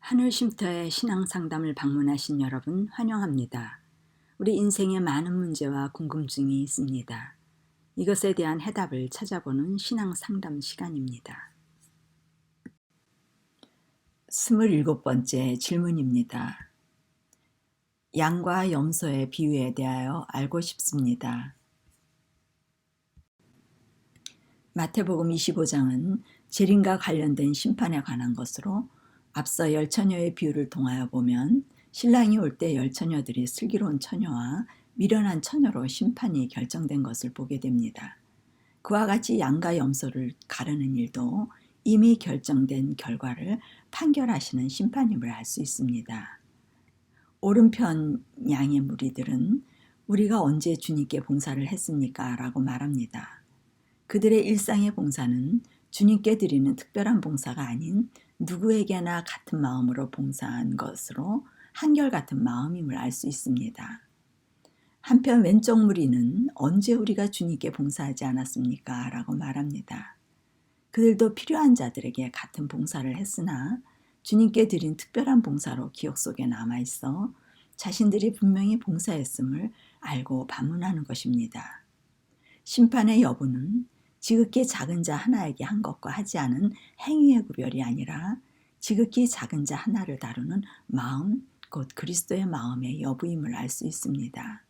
하늘쉼터의 신앙상담을 방문하신 여러분 환영합니다. 우리 인생에 많은 문제와 궁금증이 있습니다. 이것에 대한 해답을 찾아보는 신앙상담 시간입니다. 27번째 질문입니다. 양과 염소의 비유에 대하여 알고 싶습니다. 마태복음 25장은 재림과 관련된 심판에 관한 것으로 앞서 열처녀의 비유를 통하여 보면 신랑이 올 때 열처녀들이 슬기로운 처녀와 미련한 처녀로 심판이 결정된 것을 보게 됩니다. 그와 같이 양과 염소를 가르는 일도 이미 결정된 결과를 판결하시는 심판임을 알 수 있습니다. 오른편 양의 무리들은 우리가 언제 주님께 봉사를 했습니까? 라고 말합니다. 그들의 일상의 봉사는 주님께 드리는 특별한 봉사가 아닌 누구에게나 같은 마음으로 봉사한 것으로 한결같은 마음임을 알 수 있습니다. 한편 왼쪽 무리는 언제 우리가 주님께 봉사하지 않았습니까? 라고 말합니다. 그들도 필요한 자들에게 같은 봉사를 했으나 주님께 드린 특별한 봉사로 기억 속에 남아있어 자신들이 분명히 봉사했음을 알고 반문하는 것입니다. 심판의 여부는 지극히 작은 자 하나에게 한 것과 하지 않은 행위의 구별이 아니라 지극히 작은 자 하나를 다루는 마음, 곧 그리스도의 마음의 여부임을 알 수 있습니다.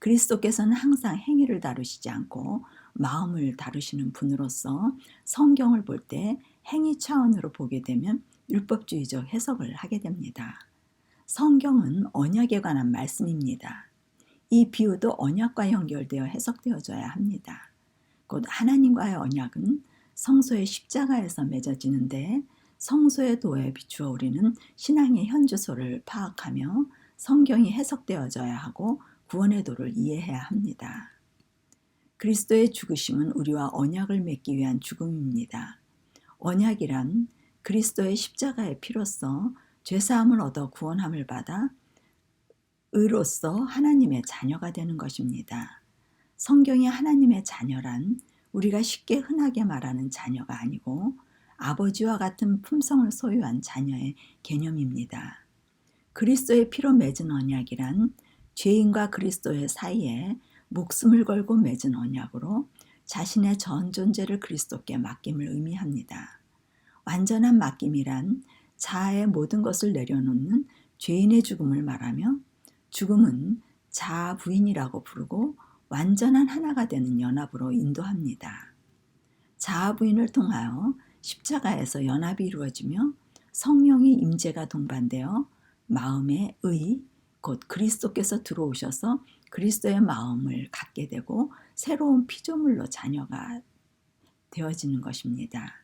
그리스도께서는 항상 행위를 다루시지 않고 마음을 다루시는 분으로서 성경을 볼 때 행위 차원으로 보게 되면 율법주의적 해석을 하게 됩니다. 성경은 언약에 관한 말씀입니다. 이 비유도 언약과 연결되어 해석되어져야 합니다. 곧 하나님과의 언약은 성소의 십자가에서 맺어지는데 성소의 도에 비추어 우리는 신앙의 현주소를 파악하며 성경이 해석되어져야 하고 구원의 도를 이해해야 합니다. 그리스도의 죽으심은 우리와 언약을 맺기 위한 죽음입니다. 언약이란 그리스도의 십자가의 피로써 죄사함을 얻어 구원함을 받아 의로써 하나님의 자녀가 되는 것입니다. 성경의 하나님의 자녀란 우리가 쉽게 흔하게 말하는 자녀가 아니고 아버지와 같은 품성을 소유한 자녀의 개념입니다. 그리스도의 피로 맺은 언약이란 죄인과 그리스도의 사이에 목숨을 걸고 맺은 언약으로 자신의 전 존재를 그리스도께 맡김을 의미합니다. 완전한 맡김이란 자아의 모든 것을 내려놓는 죄인의 죽음을 말하며 죽음은 자아 부인이라고 부르고 완전한 하나가 되는 연합으로 인도합니다. 자아 부인을 통하여 십자가에서 연합이 이루어지며 성령의 임재가 동반되어 마음의 의, 곧 그리스도께서 들어오셔서 그리스도의 마음을 갖게 되고 새로운 피조물로 자녀가 되어지는 것입니다.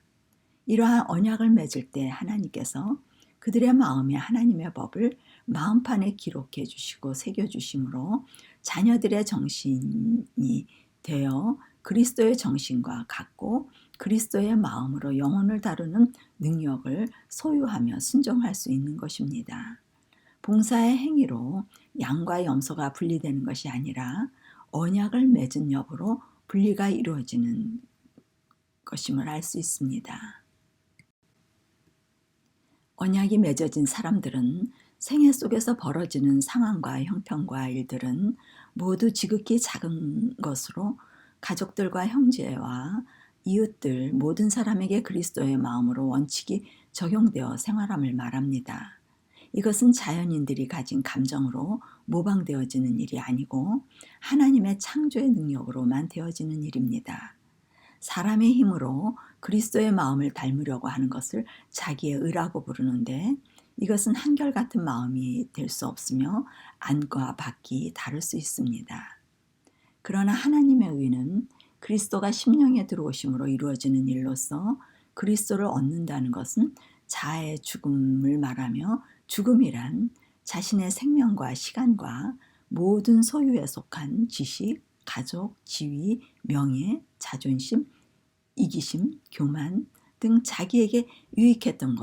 이러한 언약을 맺을 때 하나님께서 그들의 마음에 하나님의 법을 마음판에 기록해 주시고 새겨 주심으로 자녀들의 정신이 되어 그리스도의 정신과 같고 그리스도의 마음으로 영혼을 다루는 능력을 소유하며 순종할 수 있는 것입니다. 봉사의 행위로 양과 염소가 분리되는 것이 아니라 언약을 맺은 여부로 분리가 이루어지는 것임을 알 수 있습니다. 언약이 맺어진 사람들은 생애 속에서 벌어지는 상황과 형편과 일들은 모두 지극히 작은 것으로 가족들과 형제와 이웃들 모든 사람에게 그리스도의 마음으로 원칙이 적용되어 생활함을 말합니다. 이것은 자연인들이 가진 감정으로 모방되어지는 일이 아니고 하나님의 창조의 능력으로만 되어지는 일입니다. 사람의 힘으로 그리스도의 마음을 닮으려고 하는 것을 자기의 의라고 부르는데 이것은 한결같은 마음이 될 수 없으며 안과 밖이 다를 수 있습니다. 그러나 하나님의 의는 그리스도가 심령에 들어오심으로 이루어지는 일로서 그리스도를 얻는다는 것은 자아의 죽음을 말하며 죽음이란 자신의 생명과 시간과 모든 소유에 속한 지식, 가족, 지위, 명예, 자존심, 이기심, 교만 등 자기에게 유익했던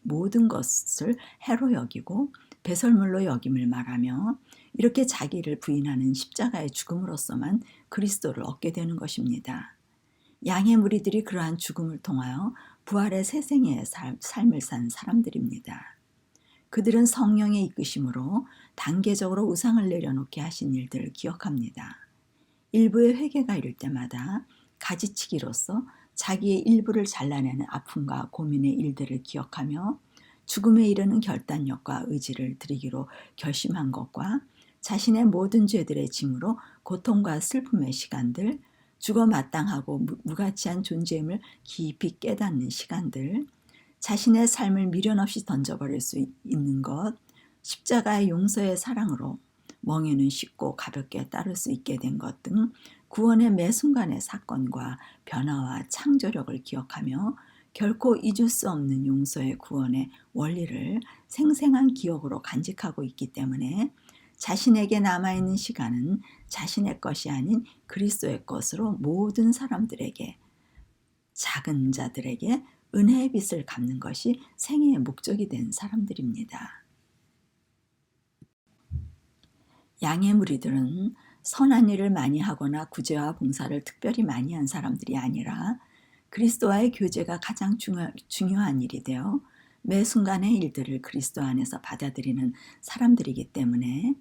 모든 것을 해로 여기고 배설물로 여김을 말하며 이렇게 자기를 부인하는 십자가의 죽음으로서만 그리스도를 얻게 되는 것입니다. 양의 무리들이 그러한 죽음을 통하여 부활의 새 생애의 삶을 산 사람들입니다. 그들은 성령의 이끄심으로 단계적으로 우상을 내려놓게 하신 일들을 기억합니다. 일부의 회개가 이를 때마다 가지치기로서 자기의 일부를 잘라내는 아픔과 고민의 일들을 기억하며 죽음에 이르는 결단력과 의지를 들이기로 결심한 것과 자신의 모든 죄들의 짐으로 고통과 슬픔의 시간들, 죽어 마땅하고 무가치한 존재임을 깊이 깨닫는 시간들, 자신의 삶을 미련 없이 던져버릴 수 있는 것, 십자가의 용서의 사랑으로 멍에는 쉽고 가볍게 따를 수 있게 된 것 등 구원의 매 순간의 사건과 변화와 창조력을 기억하며 결코 잊을 수 없는 용서의 구원의 원리를 생생한 기억으로 간직하고 있기 때문에 자신에게 남아있는 시간은 자신의 것이 아닌 그리스도의 것으로 모든 사람들에게, 작은 자들에게 은혜의 빛을 갚는 것이 생애의 목적이 된 사람들입니다. 양의 무리들은 선한 일을 많이 하거나 구제와 봉사를 특별히 많이 한 사람들이 아니라 그리스도와의 교제가 가장 중요한 일이 되어 매 순간의 일들을 그리스도 안에서 받아들이는 사람들이기 때문에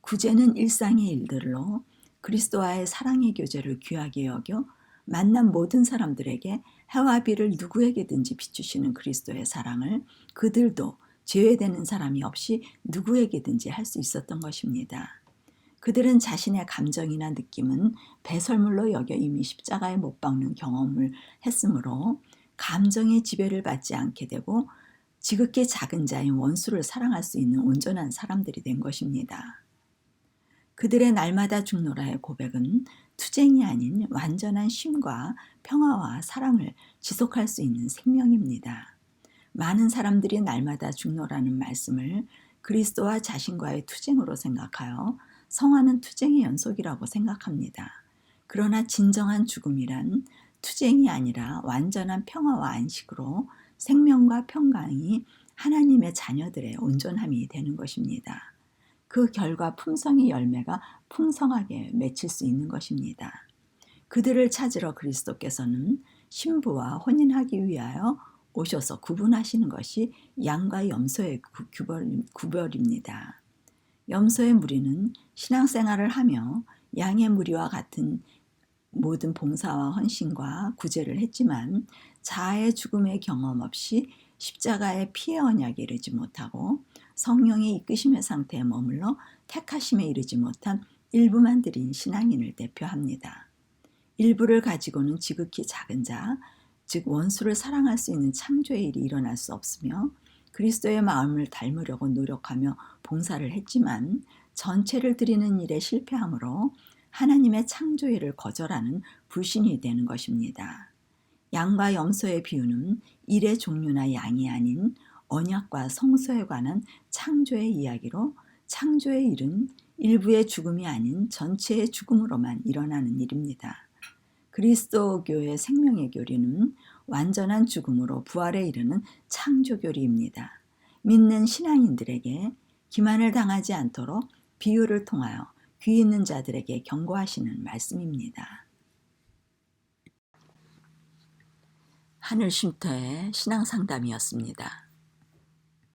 구제는 일상의 일들로 그리스도와의 사랑의 교제를 귀하게 여겨 만난 모든 사람들에게 해와 비를 누구에게든지 비추시는 그리스도의 사랑을 그들도 제외되는 사람이 없이 누구에게든지 할 수 있었던 것입니다. 그들은 자신의 감정이나 느낌은 배설물로 여겨 이미 십자가에 못 박는 경험을 했으므로 감정의 지배를 받지 않게 되고 지극히 작은 자인 원수를 사랑할 수 있는 온전한 사람들이 된 것입니다. 그들의 날마다 죽노라의 고백은 투쟁이 아닌 완전한 쉼과 평화와 사랑을 지속할 수 있는 생명입니다. 많은 사람들이 날마다 죽노라는 말씀을 그리스도와 자신과의 투쟁으로 생각하여 성화는 투쟁의 연속이라고 생각합니다. 그러나 진정한 죽음이란 투쟁이 아니라 완전한 평화와 안식으로 생명과 평강이 하나님의 자녀들의 온전함이 되는 것입니다. 그 결과 품성의 열매가 풍성하게 맺힐 수 있는 것입니다. 그들을 찾으러 그리스도께서는 신부와 혼인하기 위하여 오셔서 구분하시는 것이 양과 염소의 구별입니다. 염소의 무리는 신앙생활을 하며 양의 무리와 같은 모든 봉사와 헌신과 구제를 했지만 자아의 죽음의 경험 없이 십자가의 피의 언약에 이르지 못하고 성령의 이끄심의 상태에 머물러 택하심에 이르지 못한 일부만 들인 신앙인을 대표합니다. 일부를 가지고는 지극히 작은 자, 즉 원수를 사랑할 수 있는 창조의 일이 일어날 수 없으며 그리스도의 마음을 닮으려고 노력하며 봉사를 했지만 전체를 드리는 일에 실패함으로 하나님의 창조일을 거절하는 불신이 되는 것입니다. 양과 염소의 비유는 일의 종류나 양이 아닌 언약과 성소에 관한 창조의 이야기로 창조의 일은 일부의 죽음이 아닌 전체의 죽음으로만 일어나는 일입니다. 그리스도교의 생명의 교리는 완전한 죽음으로 부활에 이르는 창조교리입니다. 믿는 신앙인들에게 기만을 당하지 않도록 비유를 통하여 귀 있는 자들에게 경고하시는 말씀입니다. 하늘쉼터의 신앙상담이었습니다.